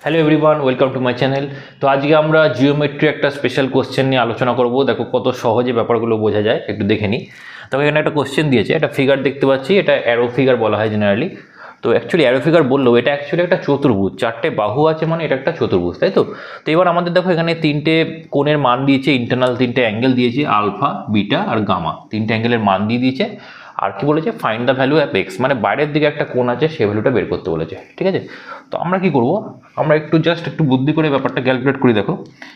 Hello everyone, welcome to my channel. তো আজকে আমরা জিওমেট্রি একটা স্পেশাল কোশ্চেন নিয়ে আলোচনা করব। দেখো কত সহজে ব্যাপারগুলো বোঝা যায়, একটু দেখে নিই। তবে এখানে একটা কোশ্চেন দিয়েছে, একটা ফিগার দেখতে পাচ্ছি, এটা অ্যারো ফিগার বলা হয় জেনারেলি। তো অ্যাকচুয়ালি অ্যারো ফিগার বললেও এটা অ্যাকচুয়ালি একটা চতুর্ভুজ, চারটে বাহু আছে মানে এটা একটা চতুর্ভুজ, তাই তো। তো এবার আমাদের দেখো এখানে তিনটে কোণের মান দিয়েছে, ইন্টারনাল তিনটে অ্যাঙ্গেল দিয়েছে, আলফা, বিটা আর গামা, তিনটে অ্যাঙ্গেলের মান দিয়ে দিয়েছে। আর কি বলেছে, find the value of x, মানে বাইরের দিকে একটা কোণ আছে, সে ভ্যালুটা বের করতে বলেছে, ঠিক আছে। তো আমরা কি করব, আমরা একটু বুদ্ধি করে ব্যাপারটা ক্যালকুলেট করি। দেখো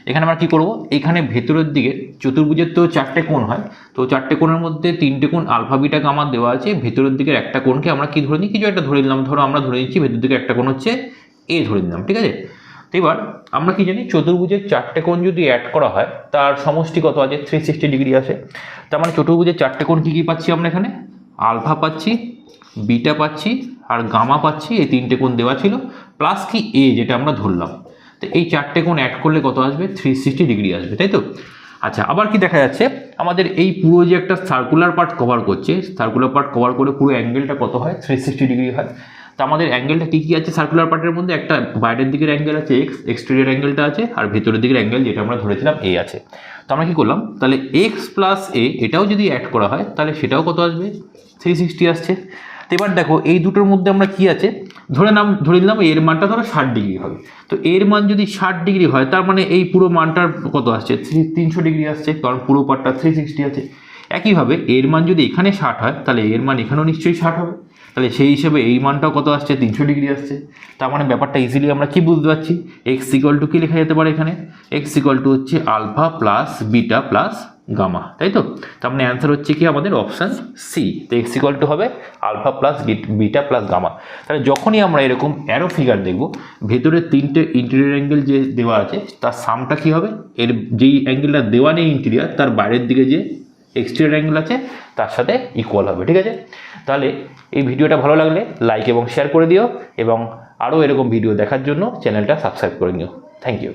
এখানে আমরা কি করব, এখানে ভেতরের দিকে চতুর্ভুজের তো চারটে কোণ হয়, তো চারটে কোণের মধ্যে তিনটে কোণ আলফা বিটা গামা দেওয়া আছে। ভেতরের দিকের একটা কোণকে আমরা কি ধরে নিই, কিছু একটা ধরে নিলাম। ধরো আমরা ধরে নিচ্ছি ভেতর দিকে একটা কোণ হচ্ছে এ ধরে নিলাম, ঠিক আছে। তো এবার আমরা কি জানি, চতুর্ভুজের চারটে কোণ যদি অ্যাড করা হয় তার সমষ্টি কত আছে, 360 ডিগ্রি আসে। তার মানে চতুর্ভুজের চারটে কোণ কী কী পাচ্ছি আমরা এখানে, আলফা পাচ্ছি, বিটা পাচ্ছি আর গামা পাচ্ছি, এই তিনটে কোণ দেওয়া ছিল, প্লাস কি এ যেটা আমরা ধরলাম। তো এই চারটে কোণ অ্যাড করলে কত আসবে, 360 ডিগ্রি আসবে, তাই তো। আচ্ছা, আবার কি দেখা যাচ্ছে, আমাদের এই পুরো যে একটা সার্কুলার পার্ট কভার করছে, সার্কুলার পার্ট কভার করে পুরো অ্যাঙ্গেলটা কত হয়, 360 ডিগ্রি হয়। তো আমাদের অ্যাঙ্গেলটা কী কী আছে সার্কুলার পার্টের মধ্যে, একটা বাইরের দিকের অ্যাঙ্গেল আছে এক্স, এক্সটেরিয়র অ্যাঙ্গেলটা আছে, আর ভেতরের দিকের অ্যাঙ্গেল যেটা আমরা ধরেছিলাম এ আছে। তো আমরা কী করলাম, তাহলে এক্স প্লাস এ এটাও যদি অ্যাড করা হয় তাহলে সেটাও কত আসবে, 360 আসছে। তো এবার দেখো এই দুটোর মধ্যে আমরা কি আছে, ধরে নিলাম এর মানটা ধরো 60 ডিগ্রি হবে। তো এর মান যদি 60 ডিগ্রি হয়, তার মানে এই পুরো মানটার কত আসছে, 300 ডিগ্রি আসছে, কারণ পুরো পার্টটা 360 আছে। একইভাবে এর মান যদি এখানে 60 হয়, তাহলে এর মান এখানেও নিশ্চয়ই 60 হবে। তাহলে সেই হিসেবে এই মানটাও কত আসছে, 300 ডিগ্রি আসছে। তার মানে ব্যাপারটা ইজিলি আমরা কি বুঝতে পারছি, এক্স ইকুয়াল টু কি লেখা যেতে পারে এখানে, এক্স ইকুয়াল টু হচ্ছে alpha plus beta plus gamma, তাই তো। তার মানে অ্যান্সার হচ্ছে কি আমাদের অপশান সি। তো এক্স ইকুয়াল টু হবে alpha plus beta plus gamma. তাহলে যখনই আমরা এরকম অ্যারো ফিগার দেখব, ভেতরে তিনটে ইন্টেরিয়র অ্যাঙ্গেল যে দেওয়া আছে তার সামটা কি হবে, এর যেই অ্যাঙ্গেলটা দেওয়া নেই ইন্টেরিয়র, তার বাইরের দিকে যে এক্সটেরিয়র অ্যাঙ্গেল আছে তার সাথে ইকুয়াল হবে, ঠিক আছে। তাহলে এই ভিডিওটা ভালো লাগলে লাইক এবং শেয়ার করে দিও, এবং আরও এরকম ভিডিও দেখার জন্য চ্যানেলটা সাবস্ক্রাইব করে নিও। Thank you.